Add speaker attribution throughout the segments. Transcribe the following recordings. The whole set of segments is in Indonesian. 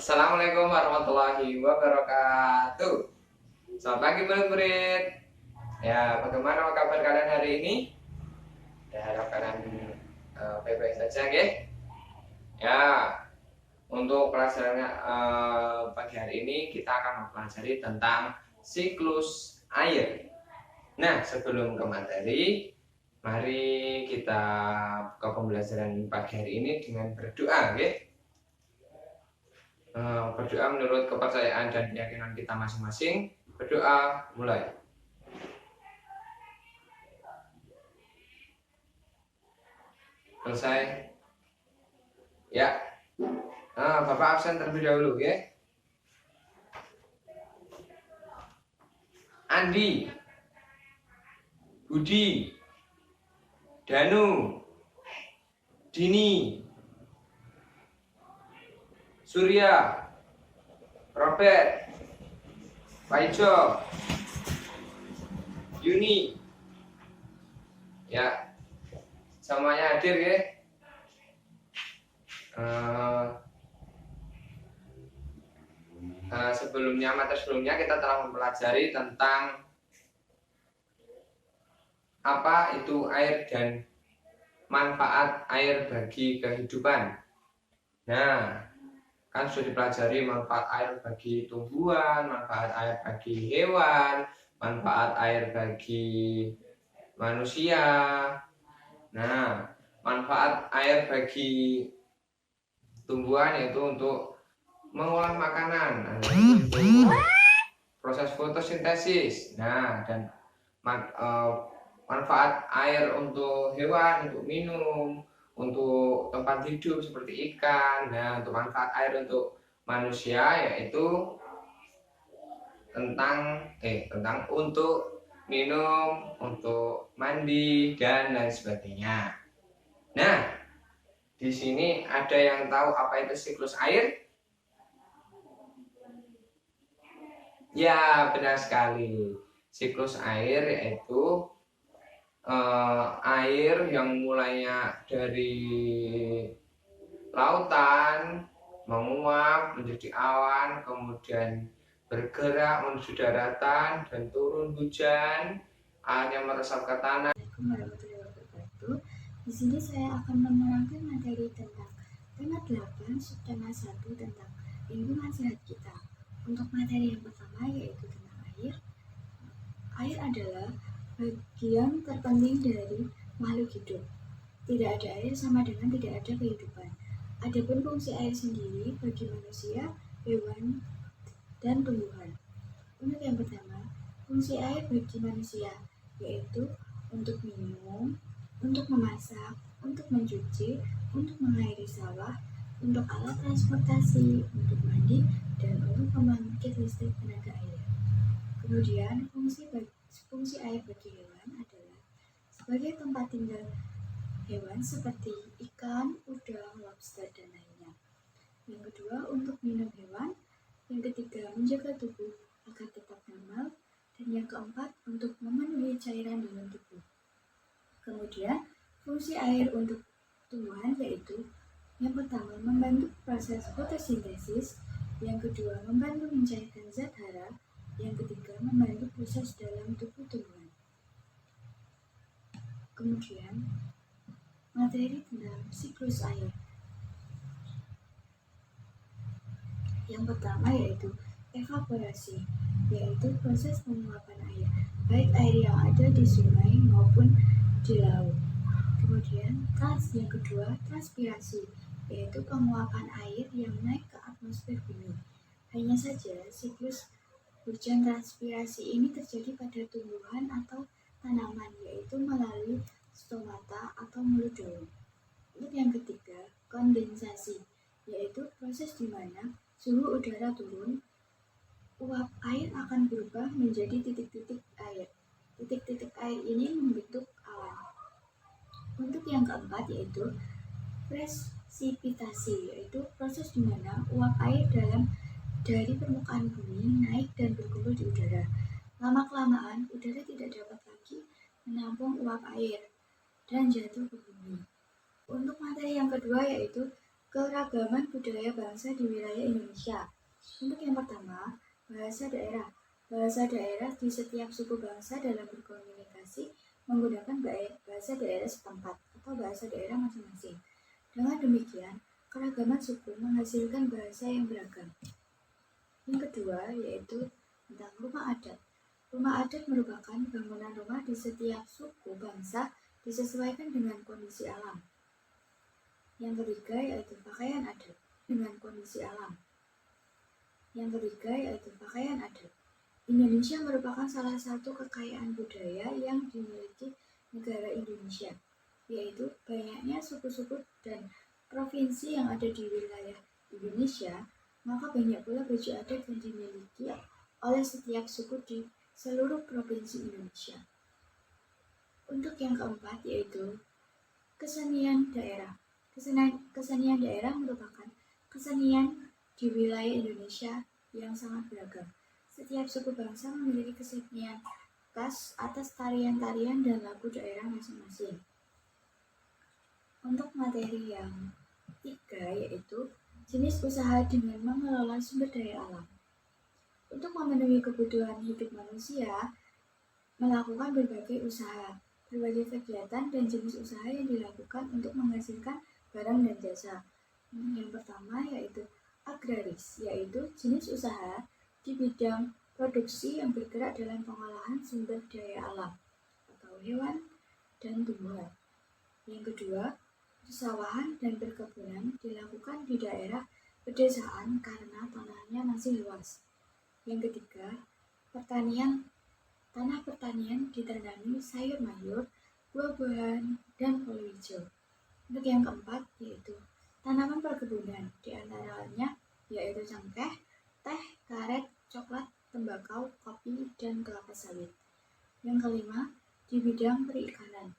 Speaker 1: Assalamualaikum warahmatullahi wabarakatuh. Selamat pagi murid-murid. Ya, bagaimana kabar kalian hari ini? Ya, harap kalian baik-baik saja, ya. Ya, untuk pelajarannya pagi hari ini kita akan mempelajari tentang siklus air. Nah, sebelum ke materi, mari kita buka pembelajaran pagi hari ini dengan berdoa, ya. Berdoa menurut kepercayaan dan keyakinan kita masing-masing. Berdoa mulai. Selesai. Ya. Bapak absen terlebih dahulu, ya. Andi, Budi, Danu, Dini, Surya, Robert, Paijo, Yuni. Ya, semuanya hadir, ya. Materi sebelumnya kita telah mempelajari tentang apa itu air dan manfaat air bagi kehidupan. Nah, kan sudah dipelajari manfaat air bagi tumbuhan, manfaat air bagi hewan, manfaat air bagi manusia. Nah, manfaat air bagi tumbuhan yaitu untuk mengolah makanan, untuk proses fotosintesis. Nah, dan manfaat air untuk hewan, untuk minum, untuk tempat hidup seperti ikan. Nah, untuk manfaat air untuk manusia yaitu tentang untuk minum, untuk mandi dan lain sebagainya. Nah, di sini ada yang tahu apa itu siklus air? Ya, benar sekali. Siklus air yaitu air yang mulainya dari lautan menguap menjadi awan, kemudian bergerak menuju daratan dan turun hujan, airnya meresap ke tanah.
Speaker 2: Assalamualaikum warahmatullahi wabarakatuh. Di sini saya akan menerangkan materi tentang tema 8 subtema 1 tentang lingkungan sehat kita. Untuk materi yang pertama yaitu tentang air. Air adalah bagian terpenting dari makhluk hidup. Tidak ada air sama dengan tidak ada kehidupan. Adapun fungsi air sendiri bagi manusia, hewan, dan tumbuhan. Untuk yang pertama, fungsi air bagi manusia yaitu untuk minum, untuk memasak, untuk mencuci, untuk mengairi sawah, untuk alat transportasi, untuk mandi, dan untuk membangkit listrik tenaga air. Kemudian, fungsi air bagi hewan adalah sebagai tempat tinggal hewan seperti ikan, udang, lobster, dan lainnya. Yang kedua, untuk minum hewan. Yang ketiga, menjaga tubuh agar tetap normal. Dan yang keempat, untuk memenuhi cairan dalam tubuh. Kemudian, fungsi air untuk tumbuhan yaitu yang pertama, membantu proses fotosintesis. Yang kedua, membantu mencairkan zat hara. Yang ketiga, membantu proses dalam tubuh tumbuhan. Kemudian, materi tentang siklus air. Yang pertama yaitu evaporasi, yaitu proses penguapan air, baik air yang ada di sungai maupun di laut. Kemudian, yang kedua, transpirasi, yaitu penguapan air yang naik ke atmosfer bumi. Hanya saja, siklus hujan transpirasi ini terjadi pada tumbuhan atau tanaman, yaitu melalui stomata atau mulut daun. Untuk yang ketiga, kondensasi, yaitu proses di mana suhu udara turun, uap air akan berubah menjadi titik-titik air. Titik-titik air ini membentuk awan. Untuk yang keempat yaitu presipitasi, yaitu proses di mana uap air dari permukaan bumi naik dan berkumpul di udara. Lama-kelamaan, udara tidak dapat lagi menampung uap air dan jatuh ke bumi. Untuk materi yang kedua yaitu keragaman budaya bangsa di wilayah Indonesia. Untuk yang pertama, bahasa daerah. Bahasa daerah di setiap suku bangsa dalam berkomunikasi menggunakan bahasa daerah setempat atau bahasa daerah masing-masing. Dengan demikian, keragaman suku menghasilkan bahasa yang beragam. Yang kedua yaitu tentang rumah adat. Rumah adat merupakan bangunan rumah di setiap suku bangsa disesuaikan dengan kondisi alam. Yang ketiga yaitu pakaian adat dengan kondisi alam. Yang ketiga yaitu pakaian adat. Indonesia merupakan salah satu kekayaan budaya yang dimiliki negara Indonesia, yaitu banyaknya suku-suku dan provinsi yang ada di wilayah Indonesia, maka banyak pula baju adat yang dimiliki oleh setiap suku di seluruh provinsi Indonesia. Untuk yang keempat yaitu kesenian daerah. Kesenian daerah merupakan kesenian di wilayah Indonesia yang sangat beragam. Setiap suku bangsa memiliki kesenian khas atas tarian-tarian dan lagu daerah masing-masing. Untuk materi yang ketiga yaitu jenis usaha dengan mengelola sumber daya alam. Untuk memenuhi kebutuhan hidup manusia, melakukan berbagai usaha, berbagai kegiatan dan jenis usaha yang dilakukan untuk menghasilkan barang dan jasa. Yang pertama yaitu agraris, yaitu jenis usaha di bidang produksi yang bergerak dalam pengolahan sumber daya alam atau hewan dan tumbuhan. Yang kedua, persawahan dan perkebunan dilakukan di daerah pedesaan karena tanahnya masih luas. Yang ketiga, tanah pertanian ditanami sayur mayur, buah-buahan, dan palawija. Untuk yang keempat yaitu tanaman perkebunan, di antaranya yaitu cengkeh, teh, karet, coklat, tembakau, kopi, dan kelapa sawit. Yang kelima, di bidang perikanan.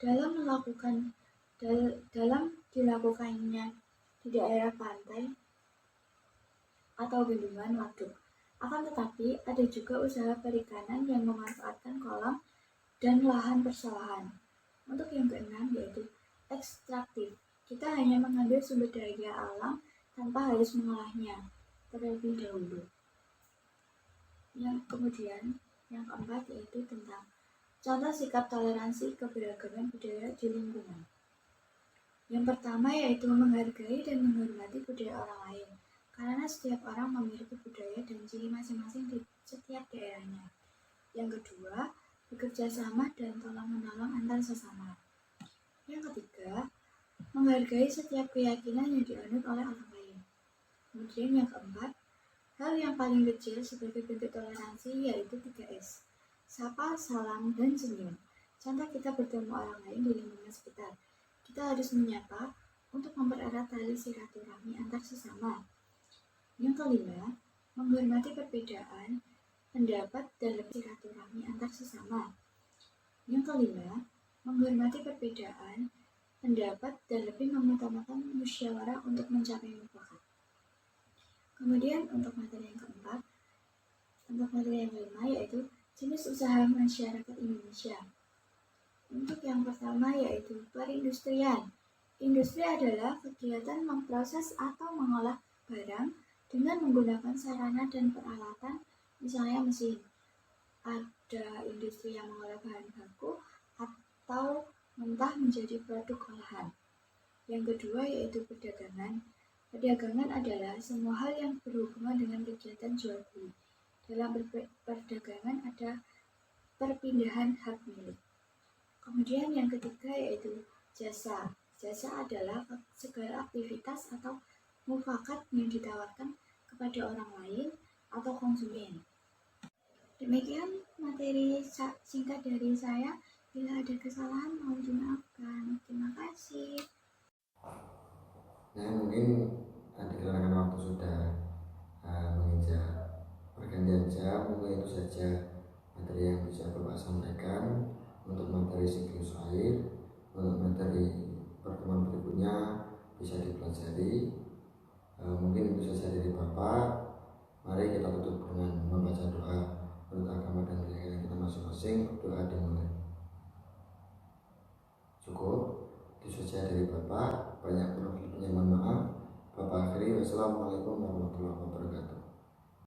Speaker 2: Dalam dilakukannya di daerah pantai atau bendungan waduk. Akan tetapi, ada juga usaha perikanan yang memanfaatkan kolam dan lahan persawahan. Untuk yang keenam yaitu ekstraktif. Kita hanya mengambil sumber daya alam tanpa harus mengolahnya terlebih dahulu. Yang keempat yaitu tentang contoh sikap toleransi keberagaman budaya di lingkungan. Yang pertama yaitu menghargai dan menghormati budaya orang lain, karena setiap orang memiliki budaya dan ciri masing-masing di setiap daerahnya. Yang kedua, bekerja sama dan tolong-menolong antar sesama. Yang ketiga, menghargai setiap keyakinan yang dianut oleh orang lain. Kemudian yang keempat, hal yang paling kecil sebagai bentuk toleransi yaitu 3S. Sapa, salam, dan senyum. Contoh kita bertemu orang lain di lingkungan sekitar. Kita harus menyapa untuk mempererat tali silaturahmi antar sesama. Yang kelima, menghormati perbedaan pendapat dan lebih silaturahmi antar sesama. Yang kelima, menghormati perbedaan pendapat dan lebih mengutamakan musyawarah untuk mencapai mufakat. Kemudian untuk materi yang kelima yaitu jenis usaha masyarakat Indonesia. Untuk yang pertama yaitu perindustrian. Industri adalah kegiatan memproses atau mengolah barang dengan menggunakan sarana dan peralatan, misalnya mesin. Ada industri yang mengolah bahan baku atau mentah menjadi produk olahan. Yang kedua yaitu perdagangan. Perdagangan adalah semua hal yang berhubungan dengan kegiatan jual beli. Dalam perdagangan ada perpindahan hak milik. Kemudian yang ketiga yaitu jasa. Jasa adalah segala aktivitas atau mufakat yang ditawarkan kepada orang lain atau konsumen. Demikian materi singkat dari saya. Bila ada kesalahan mohon dimaafkan. Terima kasih.
Speaker 3: Nah, mungkin dikarenakan waktu sudah menginjak pergantian jam, mungkin itu saja materi yang bisa Bapak sampaikan. Untuk materi siklus air, untuk materi pertemuan berikutnya bisa dipelajari. Mungkin itu saja dari Bapak. Mari kita tutup dengan membaca doa menurut agama dan keyakinan kita masing-masing. Doa dimulai. Cukup, itu saja dari dari Bapak, banyak kurang lebihnya mohon maaf. Bapak akhiri, wassalamualaikum warahmatullahi wabarakatuh.